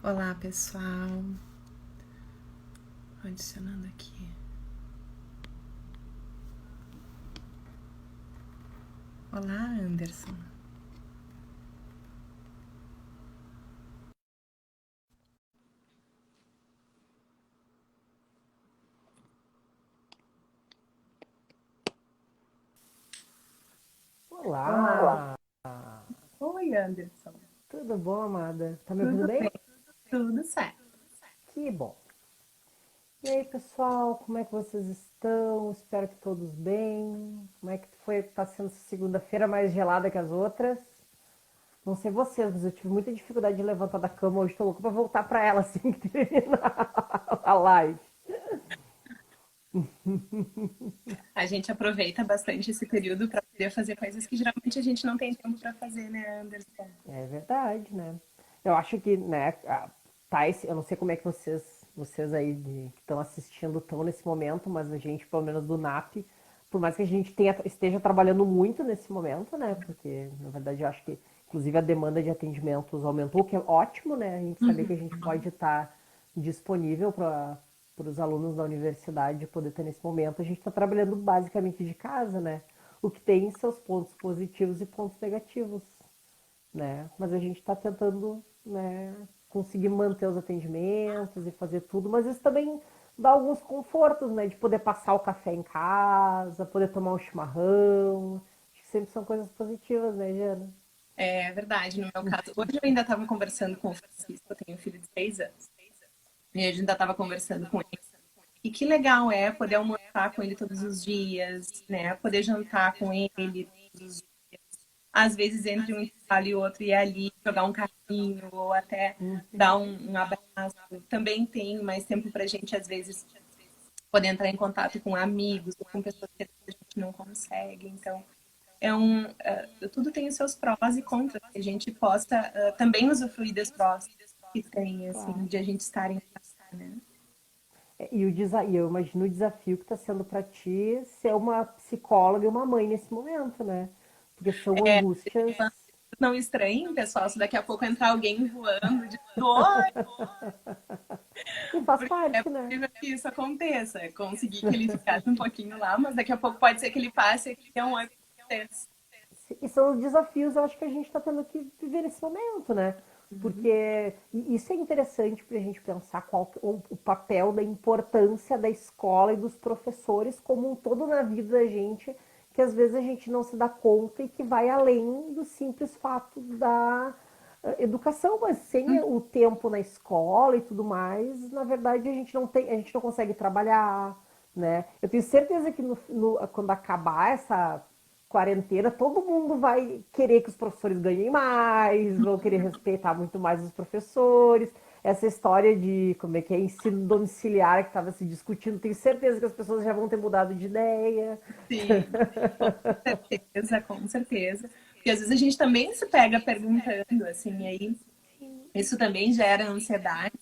Olá, pessoal. Adicionando aqui. Olá, Anderson. Olá. Olá! Oi, Anderson. Tudo bom, amada? Tá me ouvindo Tudo bem? bem? Tudo certo. Que bom! E aí, pessoal, como é que vocês estão? Espero que todos bem. Como é que tá sendo segunda-feira mais gelada que as outras? Não sei vocês, mas eu tive muita dificuldade de levantar da cama hoje. Tô louca pra voltar pra ela assim que terminar a live. A gente aproveita bastante esse período para poder fazer coisas que geralmente a gente não tem tempo para fazer, né, Anderson? É verdade, né? Eu acho que, né, eu não sei como é que vocês aí que estão assistindo estão nesse momento, mas a gente, pelo menos do NAP, por mais que a gente esteja trabalhando muito nesse momento, né? Porque, na verdade, eu acho que, inclusive, a demanda de atendimentos aumentou, o que é ótimo, né? A gente saber que a gente pode estar disponível para os alunos da universidade poder ter nesse momento. A gente está trabalhando basicamente de casa, né? O que tem seus pontos positivos e pontos negativos, né? Mas a gente está tentando, né, conseguir manter os atendimentos e fazer tudo, mas isso também dá alguns confortos, né, de poder passar o café em casa, poder tomar um chimarrão. Acho que sempre são coisas positivas, né, Jana? É verdade, no meu caso. Hoje eu ainda estava conversando com o Francisco, eu tenho um filho de 6 anos, e a gente ainda estava conversando com ele. E que legal é poder almoçar com ele todos os dias, né? Poder jantar com ele todos os às vezes entre um intervalo e outro ir ali jogar um carrinho ou até dar um abraço. Também tem mais tempo para a gente, às vezes, poder entrar em contato com amigos ou com pessoas que a gente não consegue. Então, tudo tem os seus prós e contras, que a gente possa também usufruir das prós que tem, assim, Claro. de a gente estar em casa, né? E eu imagino o desafio que está sendo para ti ser uma psicóloga e uma mãe nesse momento, né? Porque são angústias. Não estranho, pessoal, se daqui a pouco entrar alguém voando de oi, E faz porque é parte, né? possível que isso aconteça. É conseguir que ele ficasse um pouquinho lá, mas daqui a pouco pode ser que ele passe aqui e dê um oi pra vocês. E são os desafios, eu acho que a gente está tendo que viver nesse momento, né? Uhum. Porque isso é interessante para a gente pensar qual o papel da importância da escola e dos professores como um todo na vida da gente, que às vezes a gente não se dá conta e que vai além do simples fato da educação, mas sem o tempo na escola e tudo mais, na verdade a gente não consegue trabalhar, né? Eu tenho certeza que quando acabar essa quarentena, todo mundo vai querer que os professores ganhem mais, vão querer respeitar muito mais os professores. Essa história de como é que é ensino domiciliar que estava se discutindo, tenho certeza que as pessoas já vão ter mudado de ideia. Sim, com certeza, com certeza. Porque às vezes a gente também se pega perguntando, assim, aí isso também gera ansiedade.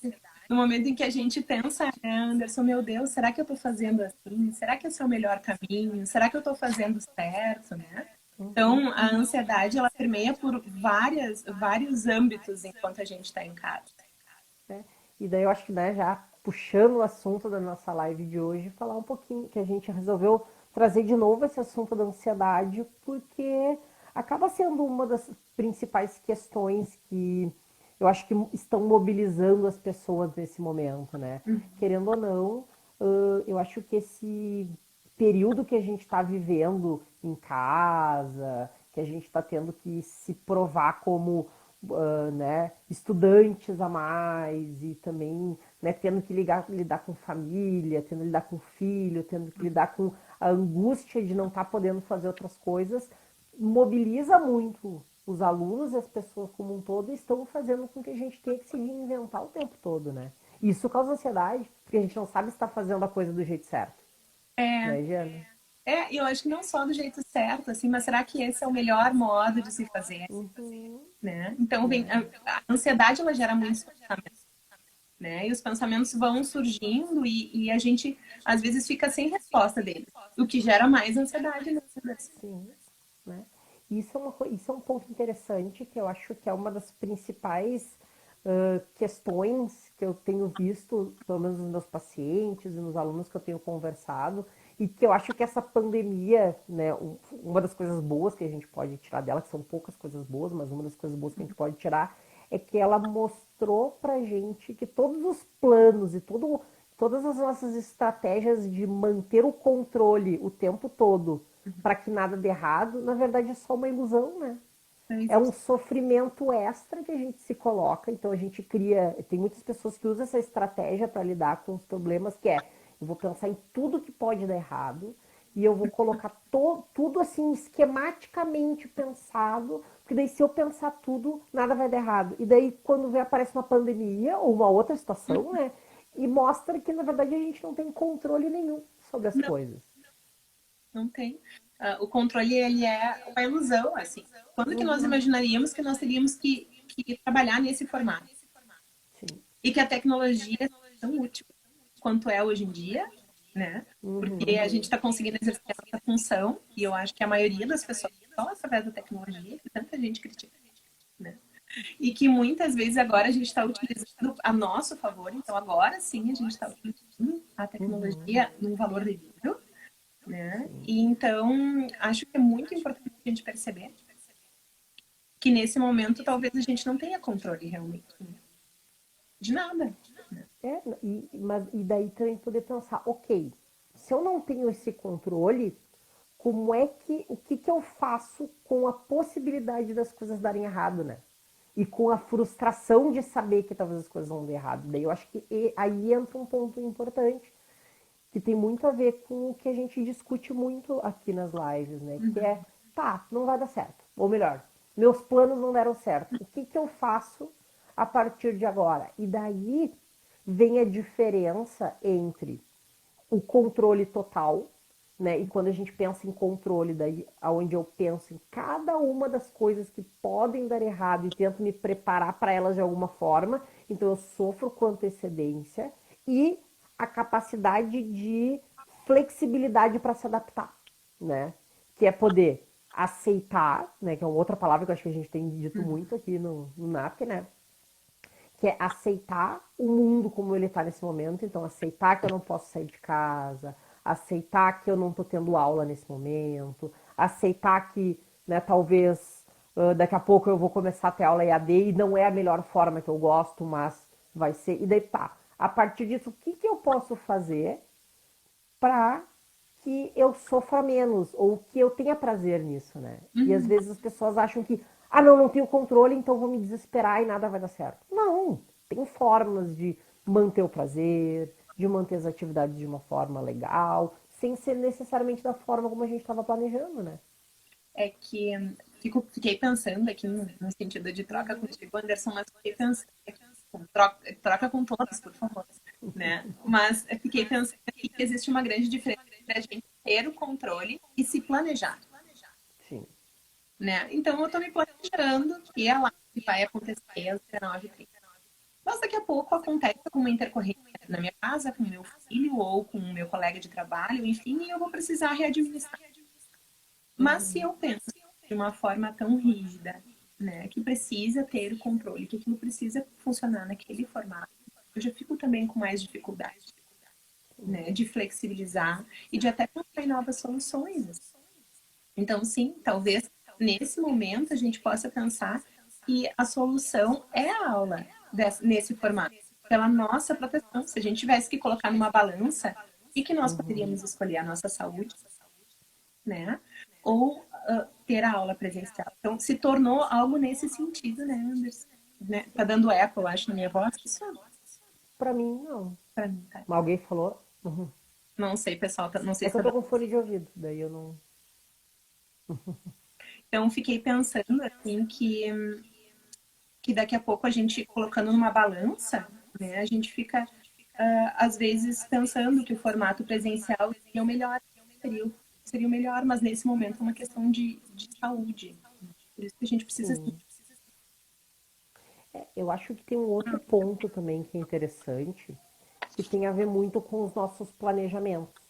No momento em que a gente pensa, né, Anderson, meu Deus, será que eu estou fazendo assim? Será que esse é o melhor caminho? Será que eu estou fazendo certo, né? Então, a ansiedade, ela permeia por vários âmbitos enquanto a gente está em casa. Né? E daí eu acho que, né, já puxando o assunto da nossa live de hoje, falar um pouquinho que a gente resolveu trazer de novo esse assunto da ansiedade, porque acaba sendo uma das principais questões que eu acho que estão mobilizando as pessoas nesse momento, né? Querendo ou não, eu acho que esse período que a gente está vivendo em casa, que a gente está tendo que se provar como né, estudantes a mais e também, né, tendo que lidar com família, tendo que lidar com filho, tendo que lidar com a angústia de não estar podendo fazer outras coisas, mobiliza muito os alunos e as pessoas como um todo e estão fazendo com que a gente tenha que se reinventar o tempo todo, né? Isso causa ansiedade, porque a gente não sabe se está fazendo a coisa do jeito certo, É, né, Giana? e eu acho que não só do jeito certo, assim, mas será que esse é o melhor modo de se fazer, Uhum, né? Então, né? a ansiedade, ela gera muitos pensamentos, né? E os pensamentos vão surgindo e a gente, às vezes, fica sem resposta deles, o que gera mais ansiedade, né? Sim, né? Isso é um ponto interessante que eu acho que é uma das principais. questões que eu tenho visto, pelo menos nos meus pacientes e nos alunos que eu tenho conversado, e que eu acho que essa pandemia, né, uma das coisas boas que a gente pode tirar dela, que são poucas coisas boas, mas uma das coisas boas que a gente pode tirar é que ela mostrou pra gente que todos os planos e todas as nossas estratégias de manter o controle o tempo todo para que nada dê errado, na verdade é só uma ilusão, né? Não É um existe. sofrimento extra que a gente se coloca, então a gente cria. Tem muitas pessoas que usam essa estratégia para lidar com os problemas, que é eu vou pensar em tudo que pode dar errado e eu vou colocar tudo assim esquematicamente pensado, porque daí se eu pensar tudo, nada vai dar errado. E daí quando vem, aparece uma pandemia ou uma outra situação, né? E mostra que na verdade a gente não tem controle nenhum sobre as Não, coisas. não tem. O controle, ele é uma ilusão, assim. Quando que nós Uhum, imaginaríamos que nós teríamos que trabalhar nesse formato? sim. E que a tecnologia é tão útil quanto é hoje em dia, né? Porque Uhum, a gente está conseguindo exercer essa função, e eu acho que a maioria das pessoas só através da tecnologia, que tanta gente critica, né? E que muitas vezes agora a gente está utilizando a nosso favor, então agora sim a gente está utilizando a uhum, tecnologia num valor devido, né? sim. E então acho que é muito importante a gente perceber que nesse momento talvez a gente não tenha controle realmente, né? De nada. E daí também poder pensar, ok, se eu não tenho esse controle, o que que eu faço com a possibilidade das coisas darem errado, né? E com a frustração de saber que talvez as coisas vão dar errado. Daí eu acho que aí entra um ponto importante, que tem muito a ver com o que a gente discute muito aqui nas lives, né? Que é, tá, não vai dar certo. Ou melhor, meus planos não deram certo. O que que eu faço a partir de agora? E daí vem a diferença entre o controle total, né? E quando a gente pensa em controle, daí aonde eu penso em cada uma das coisas que podem dar errado e tento me preparar para elas de alguma forma, então eu sofro com antecedência e a capacidade de flexibilidade para se adaptar, né? Que é poder aceitar, né? Que é uma outra palavra que eu acho que a gente tem dito muito aqui no NAP, né? Que é aceitar o mundo como ele está nesse momento. Então, aceitar que eu não posso sair de casa, aceitar que eu não estou tendo aula nesse momento, aceitar que, né, talvez daqui a pouco eu vou começar a ter aula EAD e não é a melhor forma que eu gosto, mas vai ser. E daí tá. A partir disso, o que, que eu posso fazer para que eu sofra menos ou que eu tenha prazer nisso, né? E às Uhum. vezes as pessoas acham que, ah, não, não tenho controle, então vou me desesperar e nada vai dar certo. Não, tem formas de manter o prazer, de manter as atividades de uma forma legal, sem ser necessariamente da forma como a gente estava planejando, né? É que fiquei pensando aqui no sentido de troca contigo, Anderson, mas fiquei pensando aqui, troca com todos, por favor, né? Mas eu fiquei pensando aqui que existe uma grande diferença entre a gente ter o controle e se planejar, Sim. né? Então eu estou me planejando que a live vai acontecer às 19h30. Mas daqui a pouco acontece alguma intercorrência na minha casa, com o meu filho ou com o meu colega de trabalho, enfim, e eu vou precisar readministrar. Mas se eu penso de uma forma tão rígida, né, que precisa ter o controle, que aquilo precisa funcionar naquele formato, eu já fico também com mais dificuldade, né, de flexibilizar e de até pensar em novas soluções. Então, sim, talvez nesse momento a gente possa pensar que a solução é a aula nesse formato, pela nossa proteção. Se a gente tivesse que colocar numa balança, e que nós Uhum. poderíamos escolher a nossa saúde, né? Ou ter a aula presencial. Então, se tornou algo nesse sentido, né, Anderson? Né? Tá dando eco, eu acho, na minha voz. Isso Pra mim, não. pra mim, tá. Alguém falou? Uhum. Não sei, pessoal, não sei É se que eu tá tô dando. com fone de ouvido, daí eu não. Então, fiquei pensando, assim, que daqui a pouco a gente colocando numa balança, né, a gente fica, às vezes, pensando que o formato presencial seria o melhor, seria o melhor, mas nesse momento é uma questão de saúde. Por isso que a gente precisa. Sim. Eu acho que tem um outro ponto também que é interessante, que tem a ver muito com os nossos planejamentos.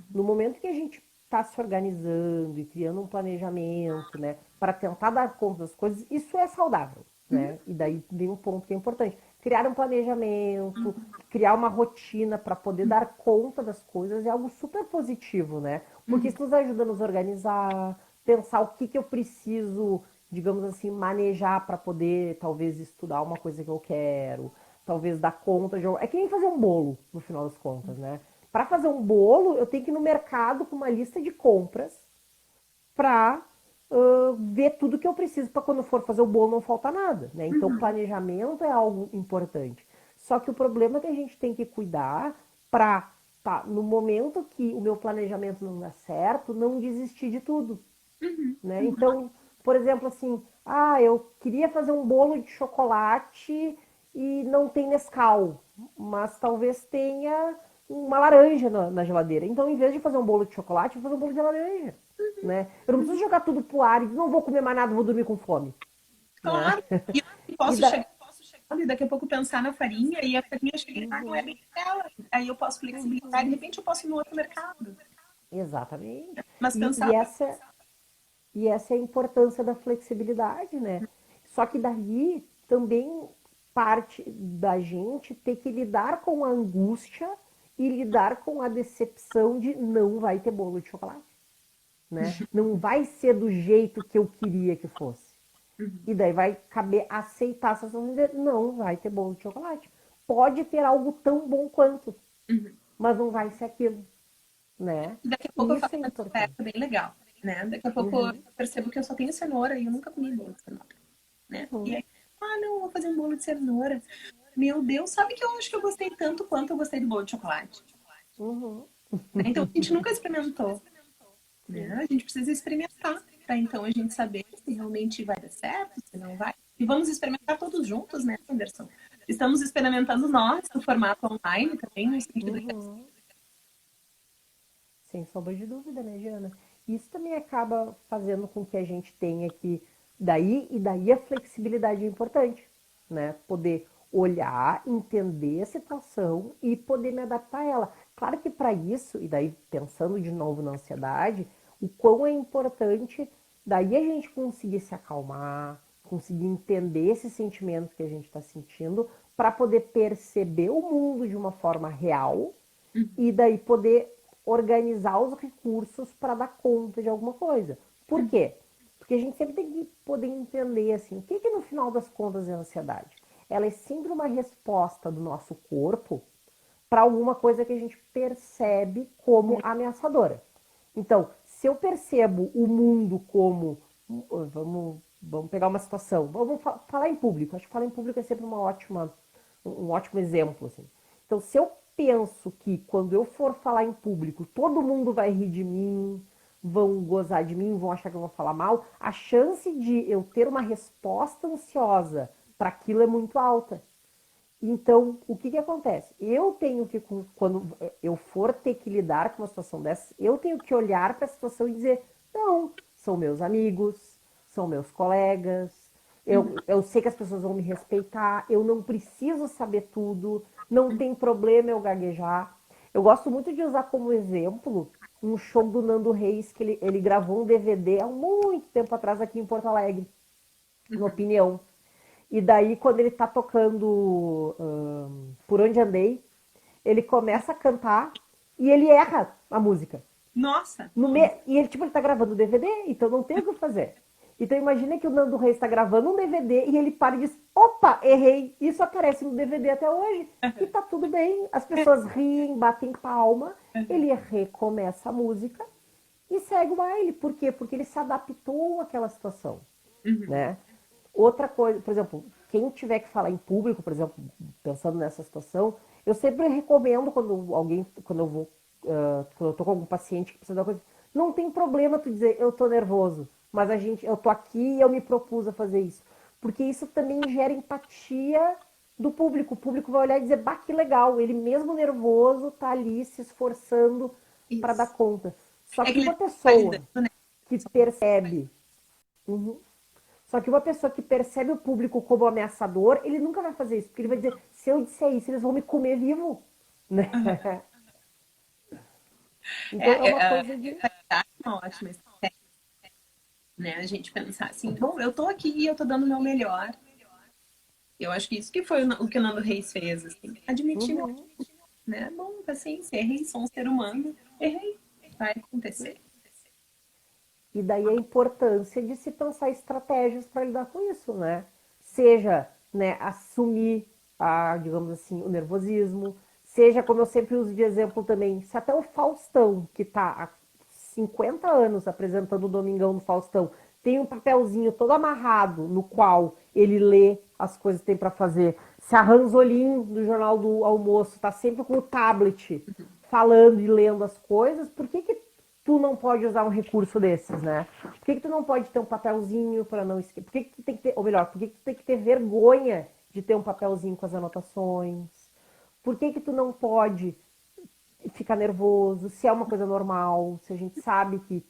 No momento que a gente está se organizando e criando um planejamento, né, para tentar dar conta das coisas, isso é saudável. né? E daí vem um ponto que é importante. Criar um planejamento, criar uma rotina para poder dar conta das coisas é algo super positivo, né? Porque isso nos ajuda a nos organizar, pensar o que eu preciso, digamos assim, manejar para poder talvez estudar uma coisa que eu quero, talvez dar conta de... É que nem fazer um bolo, no final das contas, né? Para fazer um bolo, eu tenho que ir no mercado com uma lista de compras para ver tudo que eu preciso para quando for fazer o bolo não faltar nada, né? Então, planejamento é algo importante. Só que o problema é que a gente tem que cuidar para, tá, no momento que o meu planejamento não dá certo, não desistir de tudo, né? Então, por exemplo, assim, eu queria fazer um bolo de chocolate e não tem Nescau, mas talvez tenha uma laranja na geladeira. Então, em vez de fazer um bolo de chocolate, eu vou fazer um bolo de laranja, né? Eu não preciso jogar tudo pro ar e não vou comer mais nada, vou dormir com fome, né? Claro. E eu E posso da... chegar e daqui a pouco pensar na farinha e a farinha chegar não é bem dela. Aí eu posso flexibilizar e de repente eu posso ir no outro mercado. Exatamente. Mas E, pensar, e essa E essa é a importância da flexibilidade, né? Só que daí também parte da gente ter que lidar com a angústia e lidar com a decepção de não vai ter bolo de chocolate, né? Não vai ser do jeito que eu queria que fosse. E daí vai caber aceitar essa situação e dizer, não vai ter bolo de chocolate. Pode ter algo tão bom quanto, mas não vai ser aquilo, né? daqui a pouco E eu faço isso é uma importante. descoberta bem legal, né? Daqui a pouco eu Uhum, percebo que eu só tenho cenoura e eu nunca comi bolo de cenoura, né? E uhum, aí, não, vou fazer um bolo de cenoura. Meu Deus, sabe que eu acho que eu gostei tanto quanto eu gostei do bolo de chocolate, uhum. né? Então a gente nunca experimentou, né? Sim. A gente precisa experimentar para então a gente saber se realmente vai dar certo, se não vai. E vamos experimentar todos juntos, né, Anderson? Estamos experimentando nós no formato online também, no sentido que Uhum. Sem sombra de dúvida, né, Jana? Isso também acaba fazendo com que a gente tenha que, daí a flexibilidade é importante, né? Poder olhar, entender a situação e poder me adaptar a ela. Claro que para isso, e daí pensando de novo na ansiedade, o quão é importante daí a gente conseguir se acalmar, conseguir entender esse sentimento que a gente está sentindo, para poder perceber o mundo de uma forma real e daí poder organizar os recursos para dar conta de alguma coisa. Por quê? Porque a gente sempre tem que poder entender assim, o que, que no final das contas é a ansiedade? Ela é sempre uma resposta do nosso corpo para alguma coisa que a gente percebe como ameaçadora. Então, se eu percebo o mundo como, vamos pegar uma situação, vamos falar em público, acho que falar em público é sempre um ótimo exemplo. Assim. Então, se eu penso que quando eu for falar em público, todo mundo vai rir de mim, vão gozar de mim, vão achar que eu vou falar mal, a chance de eu ter uma resposta ansiosa para aquilo é muito alta. Então, o que acontece? Eu tenho que, quando eu for ter que lidar com uma situação dessa, eu tenho que olhar para a situação e dizer: não, são meus amigos, são meus colegas, eu sei que as pessoas vão me respeitar, eu não preciso saber tudo, não tem problema eu gaguejar. Eu gosto muito de usar como exemplo um show do Nando Reis, que ele gravou um DVD há muito tempo atrás aqui em Porto Alegre, no Opinião. E daí, quando ele tá tocando Por Onde Andei, ele começa a cantar e ele erra a música. nossa, E ele, tipo, ele tá gravando o DVD, então não tem o que fazer. Então imagina que o Nando Reis está gravando um DVD e ele para e diz, opa, errei. Isso aparece no DVD até hoje. E tá tudo bem. As pessoas riem, batem palma, ele recomeça a música e segue o baile. Por quê? Porque ele se adaptou àquela situação, né? Outra coisa, por exemplo, quem tiver que falar em público, por exemplo, pensando nessa situação, eu sempre recomendo quando eu tô com algum paciente que precisa de uma coisa, não tem problema tu dizer eu tô nervoso, mas eu tô aqui e eu me propus a fazer isso, porque isso também gera empatia do público. O público vai olhar e dizer, bah, que legal, ele mesmo nervoso tá ali se esforçando para dar isso. conta. Só É que que ele uma tá lidando, pessoa né? que percebe uhum, só que uma pessoa que percebe o público como ameaçador, ele nunca vai fazer isso, porque ele vai dizer, se eu disser isso, eles vão me comer vivo, né? Então é uma A coisa de... realidade é uma ótima estratégia, né? A gente pensar assim, bom, eu tô aqui e eu tô dando o meu melhor, Eu acho que isso que foi o que o Nando Reis fez, assim. Admitir, meu, Uhum. né? Bom, paciência, errei, sou um ser humano, errei, vai acontecer. E daí a importância de se pensar estratégias para lidar com isso, né? Seja, né, assumir, digamos assim, o nervosismo, seja, como eu sempre uso de exemplo também, se até o Faustão, que está há 50 anos apresentando o Domingão no Faustão, tem um papelzinho todo amarrado no qual ele lê as coisas que tem para fazer. Se a Ranzolin do Jornal do Almoço está sempre com o tablet falando e lendo as coisas, por que tu não pode usar um recurso desses, né? Por que tu não pode ter um papelzinho para não esquecer? Por que tu tem que ter, ou melhor, por que tu tem que ter vergonha de ter um papelzinho com as anotações? Por que tu não pode ficar nervoso? Se é uma coisa normal, se a gente sabe que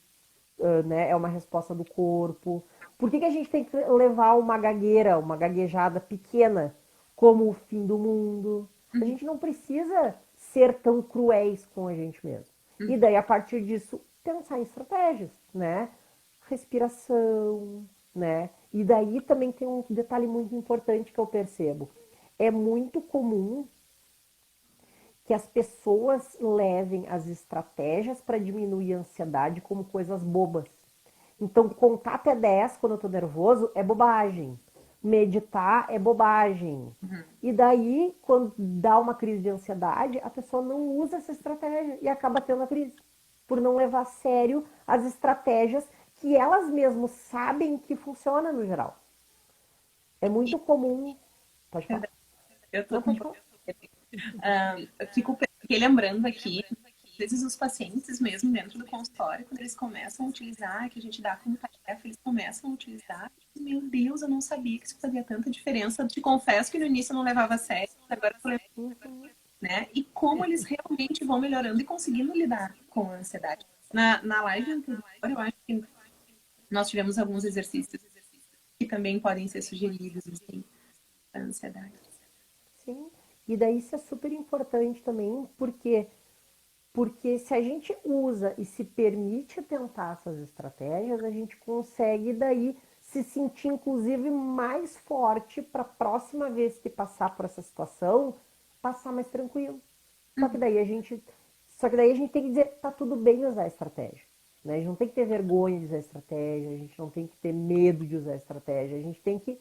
né, é uma resposta do corpo. Por que a gente tem que levar uma gagueira, uma gaguejada pequena, como o fim do mundo? A Uhum, gente não precisa ser tão cruéis com a gente mesmo. E uhum. daí, a partir disso, pensar em estratégias, né? Respiração, né? E daí também tem um detalhe muito importante que eu percebo. É muito comum que as pessoas levem as estratégias para diminuir a ansiedade como coisas bobas. Então, contar até 10 quando eu tô nervoso é bobagem. Meditar é bobagem. E daí, quando dá uma crise de ansiedade, a pessoa não usa essa estratégia e acaba tendo a crise. Por não levar a sério as estratégias que elas mesmas sabem que funcionam no geral. É E, muito comum. Pode falar. verdade, eu tô Não, com pode você. falar. Eu fiquei lembrando aqui, às vezes os pacientes mesmo dentro do consultório, quando eles começam a utilizar, que a gente dá como tarefa, eles começam a utilizar, meu Deus, eu não sabia que isso fazia tanta diferença. Te confesso que no início eu não levava a sério, agora eu lembro, Uhum. né? E como eles realmente vão melhorando e conseguindo lidar com a ansiedade. Na live anterior, eu acho que nós tivemos alguns exercícios que também podem ser sugeridos, assim, para a ansiedade. Sim. E daí isso é super importante também, porque se a gente usa e se permite tentar essas estratégias, a gente consegue daí se sentir inclusive mais forte para a próxima vez que passar por essa situação, passar mais tranquilo. Só que Uhum. daí a gente, só que daí a gente tem que dizer, tá tudo bem usar a estratégia. Né? A gente não tem que ter vergonha de usar a estratégia, a gente não tem que ter medo de usar a estratégia, a gente tem que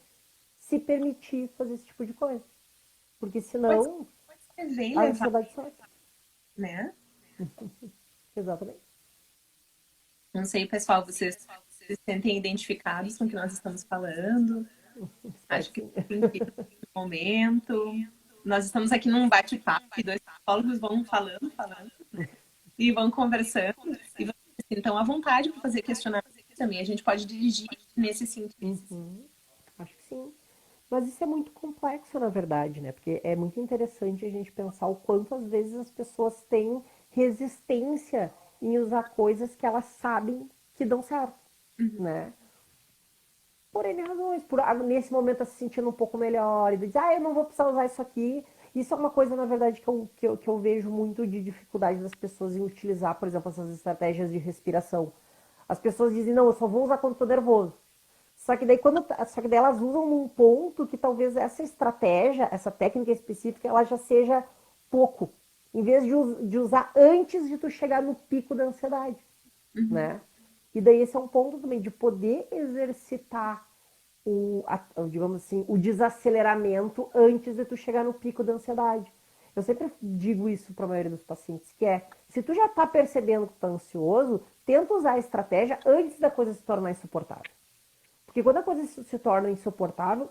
se permitir fazer esse tipo de coisa. Porque Pode senão escrever e a levar, ansiedade sobe. né? Exatamente. Não sei, pessoal, vocês se sentem identificados com o que nós estamos falando? Espero Acho que que sim. sentido no momento. Nós estamos aqui num bate-papo e dois psicólogos vão falando e vão conversando. E vocês se sintam à vontade para fazer questionamento também. A gente pode dirigir nesse sentido. Uhum. Acho que sim. Mas isso é muito complexo, na verdade, né? Porque é muito interessante a gente pensar o quanto às vezes as pessoas têm resistência em usar coisas que elas sabem que dão certo, Uhum. né? Por N razões, nesse momento tá se sentindo um pouco melhor, e diz, eu não vou precisar usar isso aqui. Isso é uma coisa, na verdade, que eu vejo muito de dificuldade das pessoas em utilizar, por exemplo, essas estratégias de respiração. As pessoas dizem, não, eu só vou usar quando estou nervoso. Só que daí elas usam num ponto que talvez essa estratégia, essa técnica específica, ela já seja pouco. Em vez de usar antes de tu chegar no pico da ansiedade, Uhum. né? E daí esse é um ponto também de poder exercitar digamos assim, o desaceleramento antes de tu chegar no pico da ansiedade. Eu sempre digo isso para a maioria dos pacientes, que é, se tu já está percebendo que tu tá ansioso, tenta usar a estratégia antes da coisa se tornar insuportável. Porque quando a coisa se torna insuportável,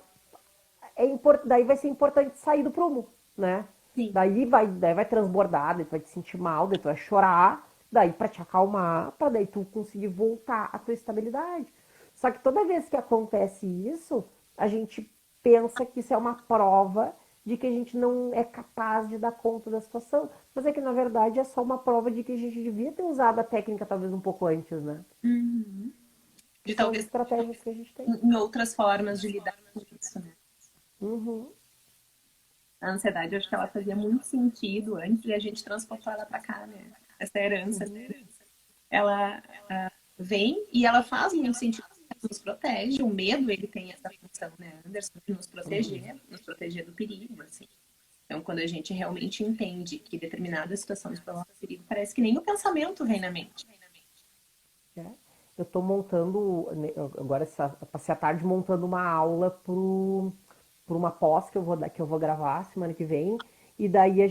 daí vai ser importante sair do prumo, né? Sim. Daí vai transbordar, daí tu vai te sentir mal, daí tu vai chorar, daí para te acalmar, para daí tu conseguir voltar à tua estabilidade. Só que toda vez que acontece isso, a gente pensa que isso é uma prova de que a gente não é capaz de dar conta da situação. Mas é que, na verdade, é só uma prova de que a gente devia ter usado a técnica talvez um pouco antes, né? Uhum. Que De são as talvez estratégias que a gente tem. em outras formas de lidar com isso, né? Uhum. A ansiedade, eu acho que ela fazia muito sentido antes e a gente transportou ela para cá, né? Essa herança, Uhum. ela vem e ela faz muito sentido nos protege, o medo ele tem essa função, né, Anderson, de nos proteger do perigo, assim. Então, quando a gente realmente entende que determinada situação nos provoca perigo, parece que nem o pensamento vem na mente. É. Eu estou montando, agora passei a tarde montando uma aula para uma pós que eu vou gravar semana que vem, e daí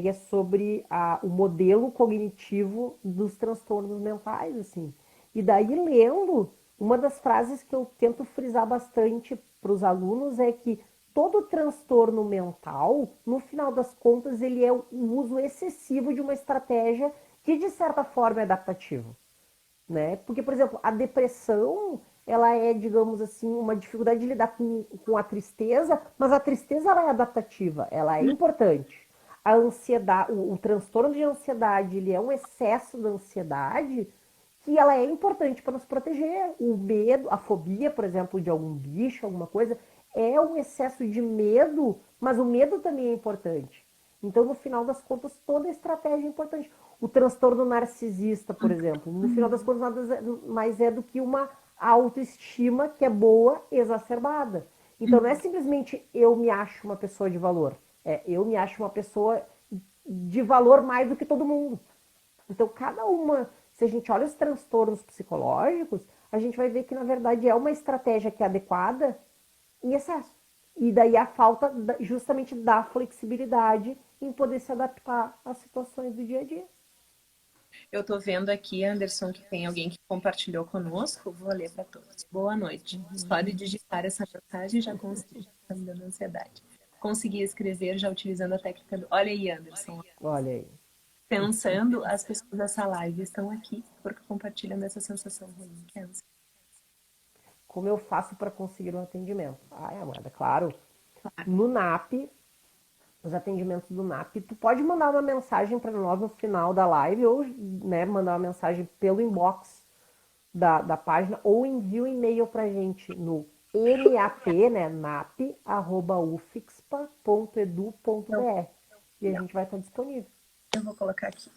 é sobre o modelo cognitivo dos transtornos mentais, assim. E daí lendo, uma das frases que eu tento frisar bastante para os alunos é que todo transtorno mental, no final das contas, ele é o uso excessivo de uma estratégia que, de certa forma, é adaptativa, né? Porque, por exemplo, a depressão, ela é, digamos assim, uma dificuldade de lidar com a tristeza, mas a tristeza ela é adaptativa, ela é importante. A ansiedade, o transtorno de ansiedade, ele é um excesso da ansiedade que ela é importante para nos proteger. O medo, a fobia, por exemplo, de algum bicho, alguma coisa, é um excesso de medo, mas o medo também é importante. Então, no final das contas, toda estratégia é importante. O transtorno narcisista, por exemplo, no final das contas, nada mais é do que uma autoestima que é boa, exacerbada. Então, não é simplesmente eu me acho uma pessoa de valor. É eu me acho uma pessoa de valor mais do que todo mundo. Então, cada uma, se a gente olha os transtornos psicológicos, a gente vai ver que, na verdade, é uma estratégia que é adequada em excesso. E daí a falta justamente da flexibilidade em poder se adaptar às situações do dia a dia. Eu estou vendo aqui, Anderson, que tem alguém que compartilhou conosco. Vou ler para todos. Boa noite. Só de digitar essa mensagem já consegui, está me dando ansiedade. Consegui escrever já utilizando a técnica do... Olha aí, Anderson. Olha aí. Pensando, as pessoas dessa live estão aqui porque compartilham dessa sensação ruim que é ansiedade. Como eu faço para conseguir um atendimento? Amanda, claro. No NAP, os atendimentos do NAP, tu pode mandar uma mensagem para nós no final da live ou, né, mandar uma mensagem pelo inbox da página ou envia um e-mail para a gente no nap, né, Então, nap@ufixpa.edu.br e a gente vai estar disponível. eu vou colocar aqui.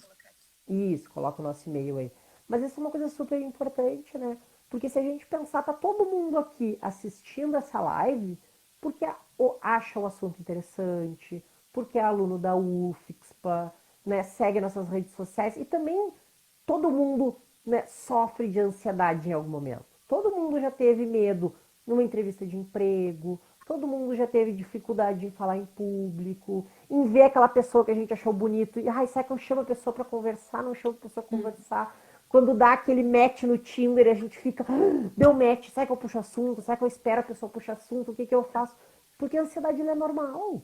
Isso, coloca o nosso e-mail aí. Mas isso é uma coisa super importante, né? Porque se a gente pensar, tá todo mundo aqui assistindo essa live porque acha o assunto interessante, porque é aluno da UFIXPA, né? Segue nossas redes sociais e também todo mundo, né, sofre de ansiedade em algum momento. Todo mundo já teve medo numa entrevista de emprego, todo mundo já teve dificuldade em falar em público, em ver aquela pessoa que a gente achou bonito e, será que eu chamo a pessoa para conversar? Não chamo a pessoa para conversar. Quando dá aquele match no Tinder, a gente fica, deu match, será que eu puxo assunto? Será que eu espero a pessoa puxar assunto? O que eu faço? Porque a ansiedade é normal.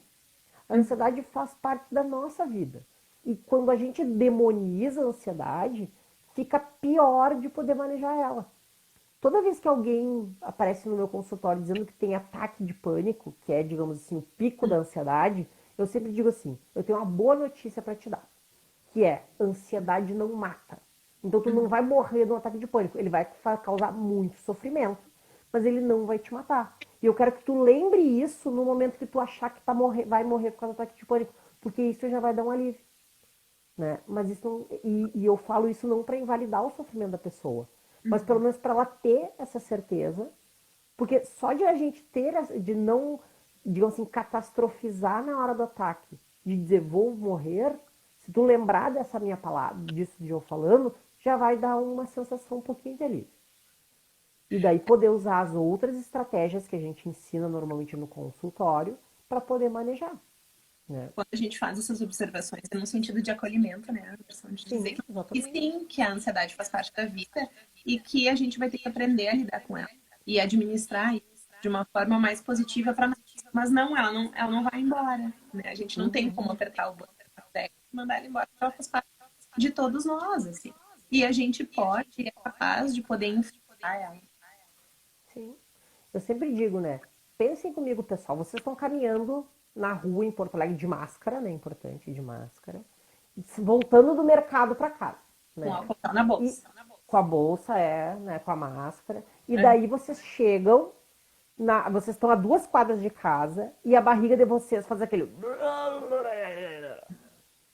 A ansiedade faz parte da nossa vida. E quando a gente demoniza a ansiedade, fica pior de poder manejar ela. Toda vez que alguém aparece no meu consultório dizendo que tem ataque de pânico, que é, digamos assim, o pico da ansiedade, eu sempre digo assim, eu tenho uma boa notícia para te dar, que é, ansiedade não mata. Então tu não vai morrer de um ataque de pânico, ele vai causar muito sofrimento, mas ele não vai te matar. E eu quero que tu lembre isso no momento que tu achar que vai morrer por causa do ataque de pânico, porque isso já vai dar um alívio. Né? Mas isso não, e eu falo isso não para invalidar o sofrimento da pessoa, mas pelo menos para ela ter essa certeza, porque só de a gente ter, de não, digamos assim, catastrofizar na hora do ataque, de dizer vou morrer, se tu lembrar dessa minha palavra, disso de eu falando, já vai dar uma sensação um pouquinho de alívio. E daí poder usar as outras estratégias que a gente ensina normalmente no consultório para poder manejar. Né? Quando a gente faz essas observações, é no sentido de acolhimento, né? A questão de dizer Sim, que exatamente. sim, que a ansiedade faz parte da vida e que a gente vai ter que aprender a lidar com ela e administrar isso de uma forma mais positiva para nós. Mas não, ela não vai embora, né? A gente não tem como apertar o botão e mandar ela embora, ela faz parte de todos nós, assim. E a gente pode, é capaz de poder enfrentar ela. Sim. Eu sempre digo, né? Pensem comigo, pessoal. Vocês estão caminhando na rua em Porto Alegre de máscara, né? Importante, de máscara. Voltando do mercado para casa, Com né? álcool na E bolsa. com a bolsa, né? Com a máscara. E É. daí vocês chegam, vocês estão a 2 quadras de casa e a barriga de vocês faz aquele.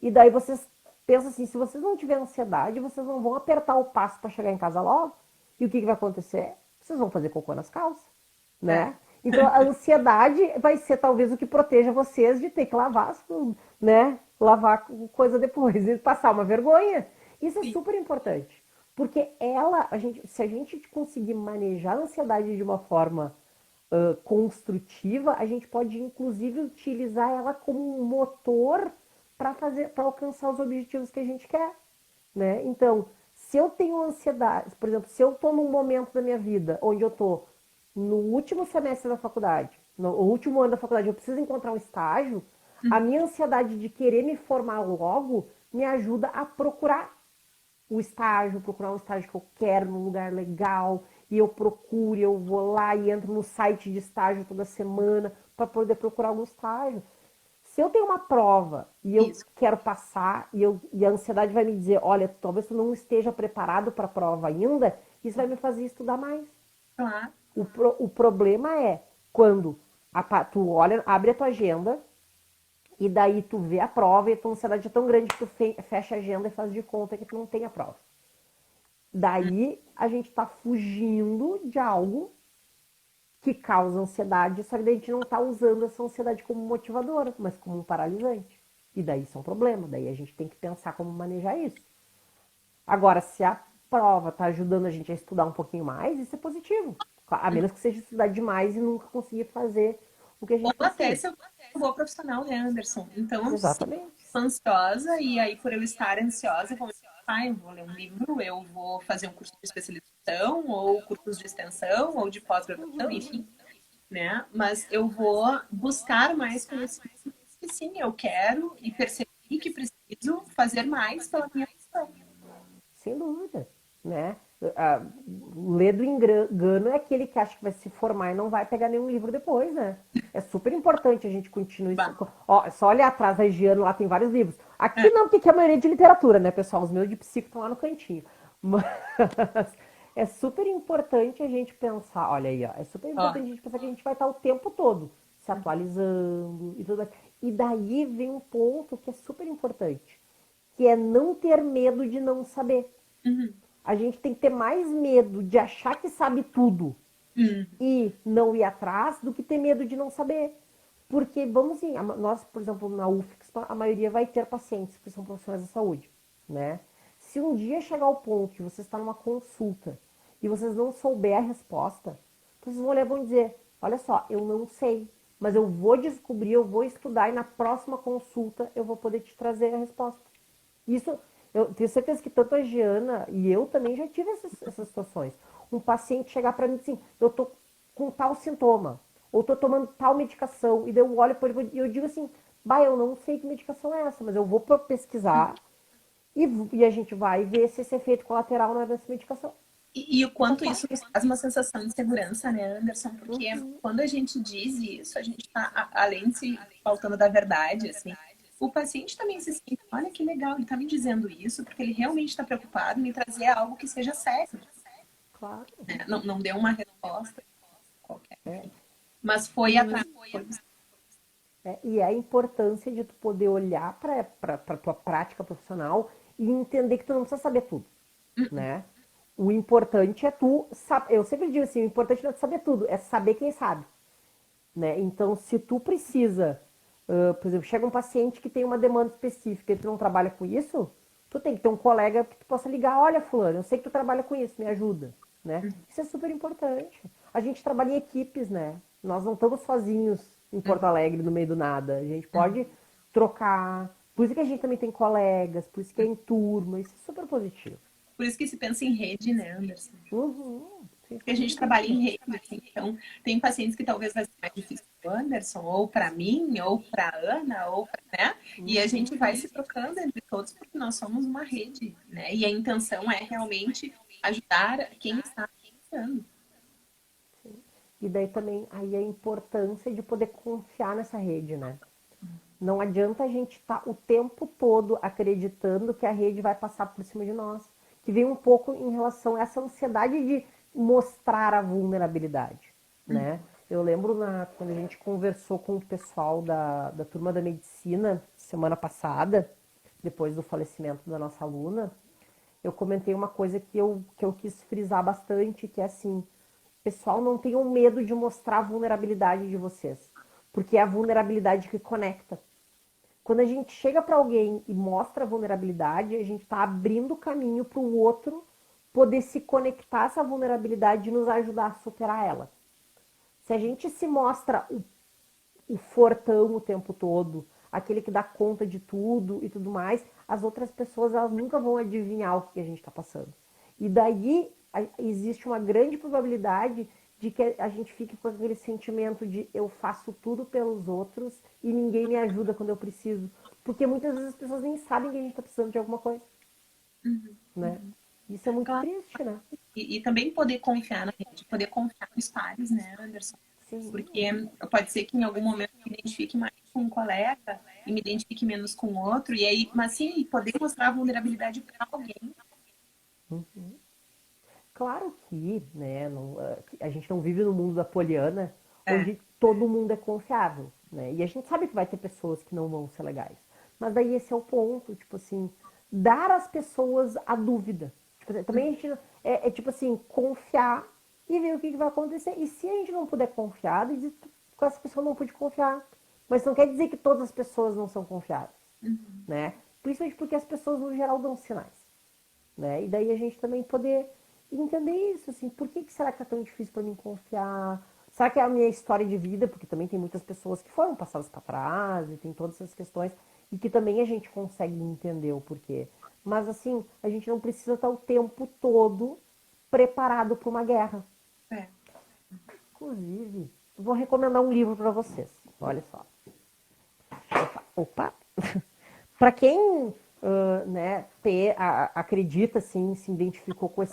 E daí vocês pensam assim: se vocês não tiverem ansiedade, vocês não vão apertar o passo para chegar em casa logo. E o que vai acontecer? vocês vão fazer cocô nas calças, né? Então a ansiedade vai ser talvez o que proteja vocês de ter que lavar, né? Lavar coisa depois e passar uma vergonha. Isso é Sim. super importante. Porque se a gente conseguir manejar a ansiedade de uma forma construtiva, a gente pode inclusive utilizar ela como um motor para alcançar os objetivos que a gente quer, né? Então, se eu tenho ansiedade, por exemplo, se eu estou num momento da minha vida onde eu estou no último semestre da faculdade, no último ano da faculdade, eu preciso encontrar um estágio, a minha ansiedade de querer me formar logo me ajuda a procurar o estágio, procurar um estágio que eu quero num lugar legal, e eu procuro, eu vou lá e entro no site de estágio toda semana para poder procurar algum estágio. Se eu tenho uma prova e eu Isso. quero passar e a ansiedade vai me dizer, olha, talvez tu não esteja preparado para a prova ainda, isso vai me fazer estudar mais. Claro. O problema é quando tu olha, abre a tua agenda e daí tu vê a prova e a tua ansiedade é tão grande que tu fecha a agenda e faz de conta que tu não tem a prova. Daí a gente está fugindo de algo que causa ansiedade, só que daí a gente não está usando essa ansiedade como motivadora, mas como um paralisante. E daí isso é um problema, daí a gente tem que pensar como manejar isso. Agora, se a prova está ajudando a gente a estudar um pouquinho mais, isso é positivo. A menos que seja estudar demais e nunca conseguir fazer o que a Ou gente até precisa. se eu sou uma boa profissional, né, Anderson? Então, se Exatamente. eu estou ansiosa, e aí por eu estar ansiosa, eu vou ler um livro, eu vou fazer um curso de especialização, ou cursos de extensão, ou de pós-graduação, enfim, né? Mas eu vou buscar mais conhecimento, e sim, eu quero e percebi que preciso fazer mais pela minha profissão. Sem dúvida, né? O ledo engano é aquele que acha que vai se formar e não vai pegar nenhum livro depois, né? É super importante a gente continuar isso. Bah, Ó, só olhar atrás da Giano, lá tem vários livros. Aqui é, não, porque aqui é a maioria de literatura, né, pessoal? Os meus de psico estão lá no cantinho. Mas é super importante a gente pensar, olha aí, ó, é super ó, importante a gente pensar que a gente vai estar o tempo todo se atualizando e tudo mais. E daí vem um ponto que é super importante, que é não ter medo de não saber. uhum, A gente tem que ter mais medo de achar que sabe tudo uhum, e não ir atrás do que ter medo de não saber. Porque, vamos assim, nós, por exemplo, na UFSC, a maioria vai ter pacientes que são profissionais da saúde, né? Se um dia chegar ao ponto que você está numa consulta e vocês não souber a resposta, vocês vão olhar e vão dizer, olha só, eu não sei, mas eu vou descobrir, eu vou estudar e na próxima consulta eu vou poder te trazer a resposta. Isso, eu tenho certeza que tanto a Giana e eu também já tive essas situações. Um paciente chegar para mim assim, eu tô com tal sintoma, ou tô tomando tal medicação, e daí eu olho para ele e eu digo assim, bah, eu não sei que medicação é essa, mas eu vou pesquisar e a gente vai ver se esse efeito colateral não é dessa medicação. E o E faz quanto isso parte. nos traz uma sensação de segurança, né, Anderson? Porque quando a gente diz isso, a gente está, além de se faltando da verdade, assim, o paciente também se sente, olha que legal, ele está me dizendo isso, porque ele realmente está preocupado em me trazer algo que seja sério, Claro. né? Não, não deu uma resposta qualquer, É. enfim. Mas foi E, atrás. Foi... e é a importância de tu poder olhar para a tua prática profissional e entender que tu não precisa saber tudo, né? O importante é tu saber. Eu sempre digo assim, o importante não é tu saber tudo, é saber quem sabe, né? Então, se tu precisa, por exemplo, chega um paciente que tem uma demanda específica e tu não trabalha com isso, tu tem que ter um colega que tu possa ligar, olha, fulano, eu sei que tu trabalha com isso, me ajuda, né? Isso é super importante. A gente trabalha em equipes, né? Nós não estamos sozinhos em Porto Alegre, no meio do nada. A gente pode trocar. Por isso que a gente também tem colegas, por isso que é em turma, isso é super positivo. Por isso que se pensa em rede, né, Anderson? Uhum, sem Porque a sombra de gente trabalha em dúvida. rede, assim, então tem pacientes que talvez vai ser mais difícil para o Anderson, ou para mim, ou para Ana, ou pra, né? E a gente vai se trocando entre todos porque nós somos uma rede, né? E a intenção é realmente ajudar quem está precisando. E daí também aí a importância de poder confiar nessa rede, né? Não adianta a gente estar o tempo todo acreditando que a rede vai passar por cima de nós. Que vem um pouco em relação a essa ansiedade de mostrar a vulnerabilidade, né? Eu lembro quando a gente conversou com o pessoal da turma da medicina semana passada, depois do falecimento da nossa aluna, eu comentei uma coisa que eu quis frisar bastante, que é assim, Pessoal, não tenham medo de mostrar a vulnerabilidade de vocês, porque é a vulnerabilidade que conecta. Quando a gente chega para alguém e mostra a vulnerabilidade, a gente está abrindo o caminho para o outro poder se conectar a essa vulnerabilidade e nos ajudar a superar ela. Se a gente se mostra o fortão o tempo todo, aquele que dá conta de tudo e tudo mais, as outras pessoas elas nunca vão adivinhar o que a gente está passando. E daí existe uma grande probabilidade de que a gente fique com aquele sentimento de eu faço tudo pelos outros e ninguém me ajuda quando eu preciso. Porque muitas vezes as pessoas nem sabem que a gente está precisando de alguma coisa, Uhum. né? Isso é muito Claro. triste, né? E também poder confiar na gente, poder confiar nos pares, né, Anderson? Sim. Porque pode ser que em algum momento eu me identifique mais com um colega e me identifique menos com o outro, e aí, mas sim, poder mostrar a vulnerabilidade para alguém. Uhum. Claro que, né, não, a gente não vive no mundo da Poliana, É, onde todo mundo é confiável, né? E a gente sabe que vai ter pessoas que não vão ser legais. Mas daí esse é o ponto, tipo assim, dar às pessoas a dúvida. Tipo, também a gente tipo assim, confiar e ver o que vai acontecer. E se a gente não puder confiar, dizer que essa pessoa não pode confiar. Mas não quer dizer que todas as pessoas não são confiáveis, uhum. né? Principalmente porque as pessoas no geral dão sinais, né? E daí a gente também poder entender isso, assim, por que será que é tão difícil para mim confiar? Será que é a minha história de vida? Porque também tem muitas pessoas que foram passadas para trás e tem todas essas questões e que também a gente consegue entender o porquê. Mas assim, a gente não precisa estar o tempo todo preparado para uma guerra. É. Inclusive, vou recomendar um livro para vocês. Olha só. Opa! Para quem né, acredita, assim, se identificou com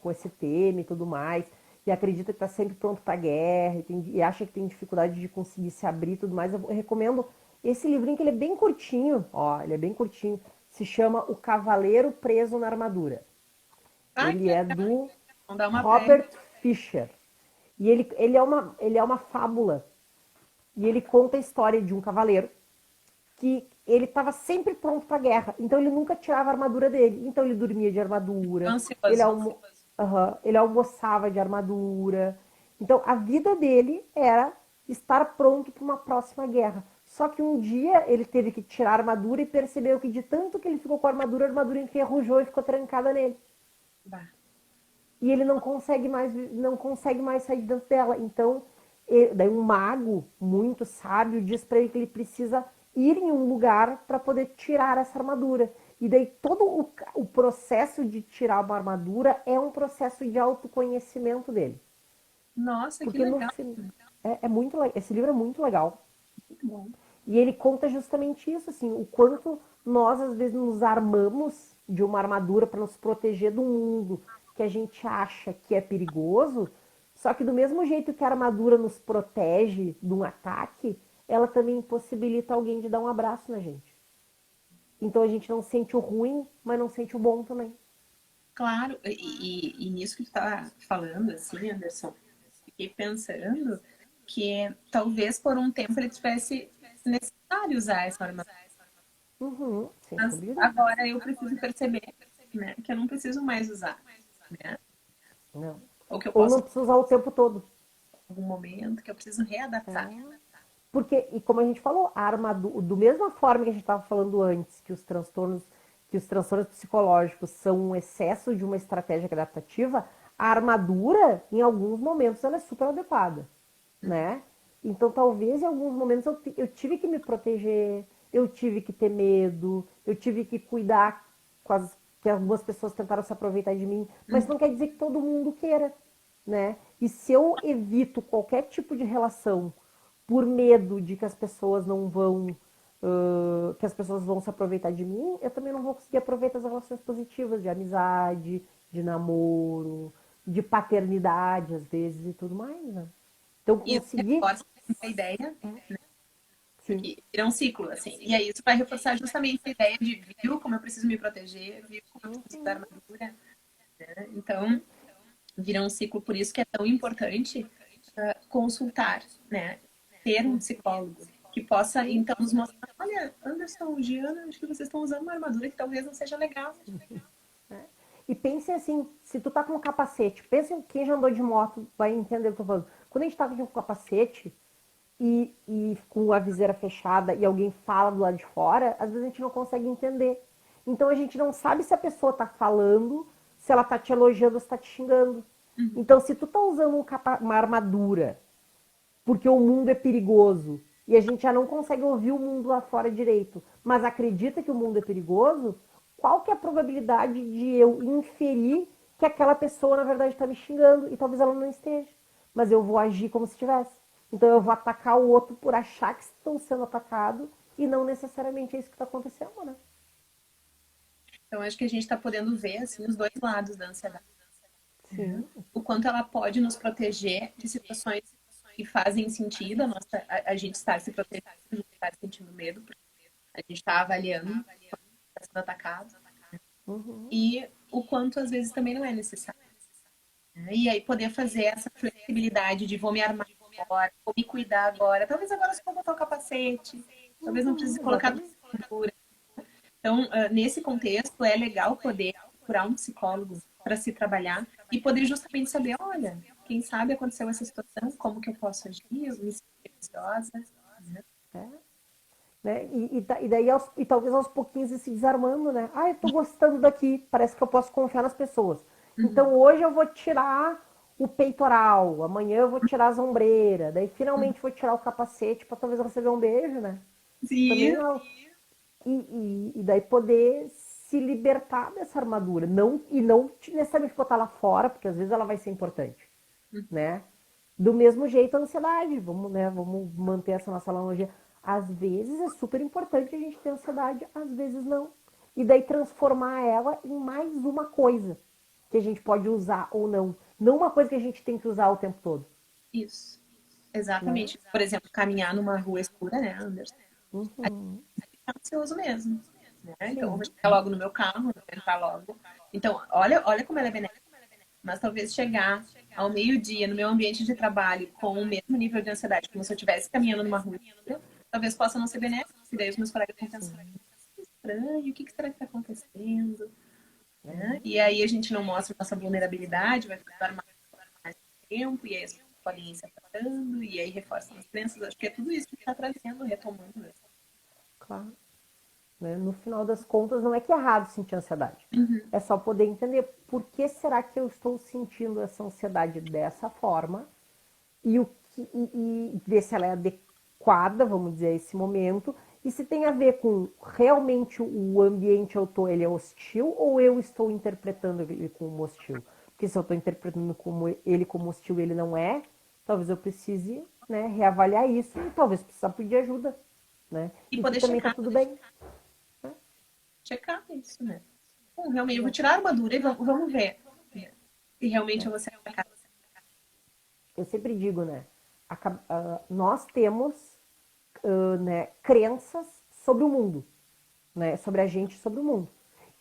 com esse tema e tudo mais, e acredita que está sempre pronto para a guerra, e acha que tem dificuldade de conseguir se abrir e tudo mais, eu recomendo esse livrinho que ele é bem curtinho, ó, ele é bem curtinho, se chama O Cavaleiro Preso na Armadura. Ai, Ele que é legal. do Vamos dar uma pé. Robert Fisher. E ele é uma fábula. E ele conta a história de um cavaleiro que ele estava sempre pronto para a guerra. Então ele nunca tirava a armadura dele. Então ele dormia de armadura, Ansioso. ele almoçava de armadura. Então a vida dele era estar pronto para uma próxima guerra. Só que um dia ele teve que tirar a armadura e percebeu que de tanto que ele ficou com a armadura enferrujou e ficou trancada nele. Bah. E ele não consegue mais sair de dentro dela. Então, daí um mago muito sábio diz para ele que ele precisa ir em um lugar para poder tirar essa armadura. E daí todo o processo de tirar uma armadura é um processo de autoconhecimento dele. Nossa, que Porque no legal. é muito esse livro é muito legal. Muito bom. E ele conta justamente isso, assim, o quanto nós às vezes nos armamos de uma armadura para nos proteger do mundo que a gente acha que é perigoso, só que do mesmo jeito que a armadura nos protege de um ataque, ela também possibilita alguém de dar um abraço na gente. Então a gente não sente o ruim, mas não sente o bom também. Claro, e nisso que tu tá falando, assim, Anderson, fiquei pensando que talvez por um tempo ele tivesse necessário usar essa arma. Uhum, sem Mas sombra de dúvida. agora eu preciso perceber, né, que eu não preciso mais usar, né? Não. Ou que eu Ou posso não em precisa usar o tempo todo. algum momento, que eu preciso readaptar. É. Porque, e como a gente falou, a armadura, do mesma forma que a gente estava falando antes, que os transtornos psicológicos são um excesso de uma estratégia adaptativa, a armadura, em alguns momentos, ela é super adequada, né? Então, talvez em alguns momentos eu tive que me proteger, eu tive que ter medo, eu tive que cuidar que algumas pessoas tentaram se aproveitar de mim, mas não quer dizer que todo mundo queira, né? E se eu evito qualquer tipo de relação por medo de que as pessoas não vão que as pessoas vão se aproveitar de mim, eu também não vou conseguir aproveitar as relações positivas de amizade, de namoro, de paternidade às vezes e tudo mais, né? Então E isso conseguir, reforça a ideia, sim, porque vira um ciclo, assim. E aí isso vai reforçar justamente a ideia de viu como eu preciso me proteger, viu como eu preciso dar armadura, né? Então, vira um ciclo, por isso que é tão importante consultar, né? Ter um psicólogo que possa, sim. então, nos mostrar, olha, Anderson, Giana, acho que vocês estão usando uma armadura que talvez não seja legal. Né? E pense assim, se tu tá com um capacete, pensa em quem já andou de moto, vai entender o que eu tô falando. Quando a gente tá com um capacete e com a viseira fechada e alguém fala do lado de fora, às vezes a gente não consegue entender. Então a gente não sabe se a pessoa tá falando, se ela tá te elogiando ou se tá te xingando. Uhum. Então se tu tá usando uma armadura porque o mundo é perigoso e a gente já não consegue ouvir o mundo lá fora direito, mas acredita que o mundo é perigoso, qual que é a probabilidade de eu inferir que aquela pessoa na verdade está me xingando e talvez ela não esteja, mas eu vou agir como se estivesse. Então eu vou atacar o outro por achar que estão sendo atacados e não necessariamente é isso que está acontecendo, né? Então, acho que a gente está podendo ver assim, os dois lados da ansiedade. Né? Sim. O quanto ela pode nos proteger de situações que fazem sentido a gente estar se protegendo, a gente estar sentindo medo, porque a gente está avaliando está sendo atacado. Uhum. E o quanto às vezes também não é necessário. Né? E aí poder fazer essa flexibilidade de vou me armar agora, vou me cuidar agora. Talvez agora só vou botar o capacete, talvez não precise Uhum, colocar exatamente. cintura. Então, nesse contexto, é legal poder procurar um psicólogo para se trabalhar e poder justamente saber, olha, quem sabe aconteceu essa situação, como que eu posso agir, eu me sinto ansiosa, né? É. Né? E daí, e talvez aos pouquinhos ir se desarmando, né? Ah, eu tô gostando daqui, parece que eu posso confiar nas pessoas. Então Uhum, hoje eu vou tirar o peitoral, amanhã eu vou tirar as ombreiras, daí uhum. finalmente vou tirar o capacete para talvez receber um beijo, né? Também E, não. E daí poder se libertar dessa armadura. Não, e não necessariamente botar lá fora, porque às vezes ela vai ser importante, né? Do mesmo jeito a ansiedade, vamos, né, vamos manter essa nossa analogia. Às vezes é super importante a gente ter ansiedade, às vezes não. E daí transformar ela em mais uma coisa que a gente pode usar ou não. Não uma coisa que a gente tem que usar o tempo todo, isso, né? exatamente. Por exemplo, caminhar numa rua escura, né, Anderson? Uhum. É ansioso mesmo. Né? Então, eu vou Sim. chegar logo no meu carro, eu vou entrar logo. Então, olha como ela é benéfica. Mas talvez chegar ao meio-dia no meu ambiente de trabalho com o mesmo nível de ansiedade, como se eu estivesse caminhando numa rua, talvez possa não ser benéfico. E daí os meus colegas vão pensar, que estranho, o que será que está acontecendo? Né? E aí a gente não mostra nossa vulnerabilidade, vai ficar armado por mais tempo, e aí as pessoas podem ir se afastando, e aí reforçam as crenças. Acho que é tudo isso que está trazendo, retomando. Claro. Né? No final das contas, não é que é errado sentir ansiedade. Uhum. É só poder entender por que será que eu estou sentindo essa ansiedade dessa forma e, e ver se ela é adequada, vamos dizer, a esse momento, e se tem a ver com realmente o ambiente eu tô, ele é hostil ou eu estou interpretando ele como hostil. Porque se eu estou interpretando como hostil ele não é, talvez eu precise, né, reavaliar isso e talvez precisar pedir ajuda. Né? E E que poder também tá checar, tudo bem. Né? checar isso, né? Bom, realmente, eu vou tirar a Exatamente. armadura e vamos ver. E realmente eu Né? vou ser atacada. Eu sempre digo, né? Nós temos né, crenças sobre o mundo, né? Sobre a gente, sobre o mundo.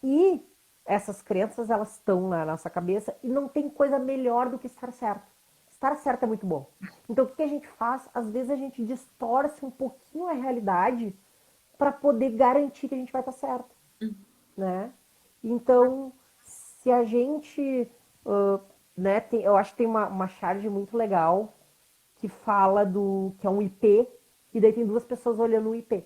E essas crenças, elas estão na nossa cabeça e não tem coisa melhor do que estar certo. Estar certo é muito bom. Então, o que a gente faz? Às vezes a gente distorce um pouquinho a realidade para poder garantir que a gente vai estar certo, né? Então, se a gente, né, eu acho que tem uma charge muito legal que fala do que é um IP e daí tem duas pessoas olhando o IP.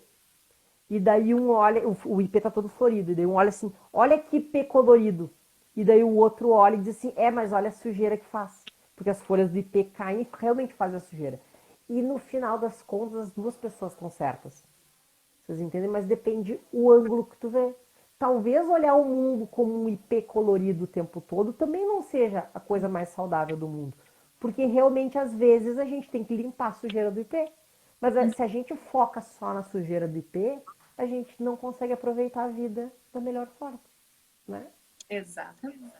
E daí um olha, o IP tá todo florido, e daí um olha assim, olha que IP colorido. E daí o outro olha e diz assim, mas olha a sujeira que faz. Porque as folhas do IP caem e realmente fazem a sujeira. E no final das contas, as duas pessoas estão certas. Vocês entendem? Mas depende o ângulo que tu vê. Talvez olhar o mundo como um IP colorido o tempo todo também não seja a coisa mais saudável do mundo. Porque realmente, às vezes, a gente tem que limpar a sujeira do IP. Mas se a gente foca só na sujeira do IP, a gente não consegue aproveitar a vida da melhor forma. Né? Exatamente.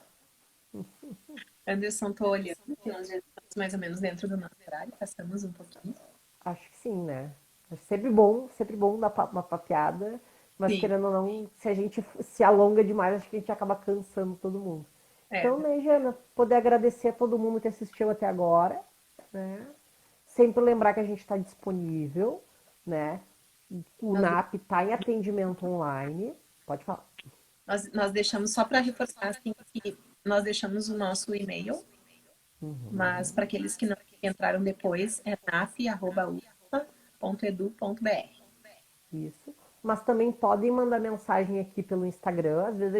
Anderson, tô olhando, que nós já estamos mais ou menos dentro do nosso horário, passamos um pouquinho. Acho que sim, né? É sempre bom dar uma papeada, mas Sim, querendo ou não, se a gente se alonga demais, acho que a gente acaba cansando todo mundo. Então, é. né, Jana, poder agradecer a todo mundo que assistiu até agora, né? Sempre lembrar que a gente está disponível, né? O Nós NAP está em atendimento online. Pode falar. Nós deixamos, só para reforçar, assim, que nós deixamos o nosso e-mail, mas para aqueles que não entraram depois, é naf@ufa.edu.br. Isso. Mas também podem mandar mensagem aqui pelo Instagram. Às vezes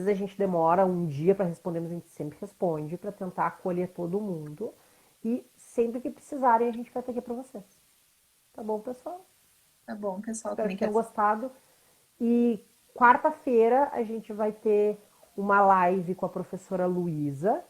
a gente demora um dia para responder, mas a gente sempre responde para tentar acolher todo mundo. E sempre que precisarem, a gente vai estar aqui para vocês. Tá bom, pessoal? Tá bom, pessoal, Espero também que quero. tenham gostado. E quarta-feira a gente vai ter uma live com a professora Luísa,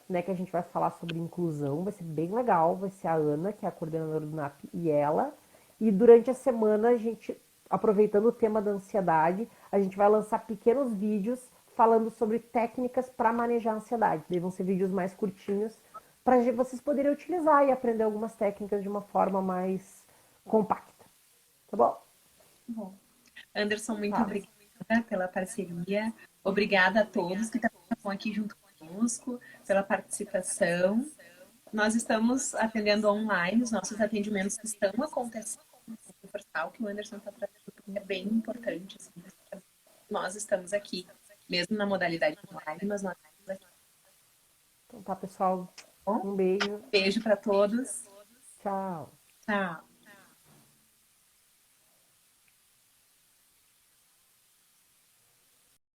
né, que a gente vai falar sobre inclusão. Vai ser bem legal. Vai ser a Ana, que é a coordenadora do NAP, e ela. E durante a semana, a gente, aproveitando o tema da ansiedade, a gente vai lançar pequenos vídeos falando sobre técnicas para manejar a ansiedade. Daí vão ser vídeos mais curtinhos para vocês poderem utilizar e aprender algumas técnicas de uma forma mais compacta. Tá bom? Bom, Anderson, muito Tá. obrigada pela parceria. Obrigada a todos que estão aqui junto conosco, pela participação. Nós estamos atendendo online, os nossos atendimentos estão acontecendo. Reforçar o que o Anderson está trazendo, porque é bem importante. Assim, nós estamos aqui, mesmo na modalidade online, mas nós estamos aqui. Então tá, pessoal. Bom, Um beijo. beijo para todos. Tchau. Tchau.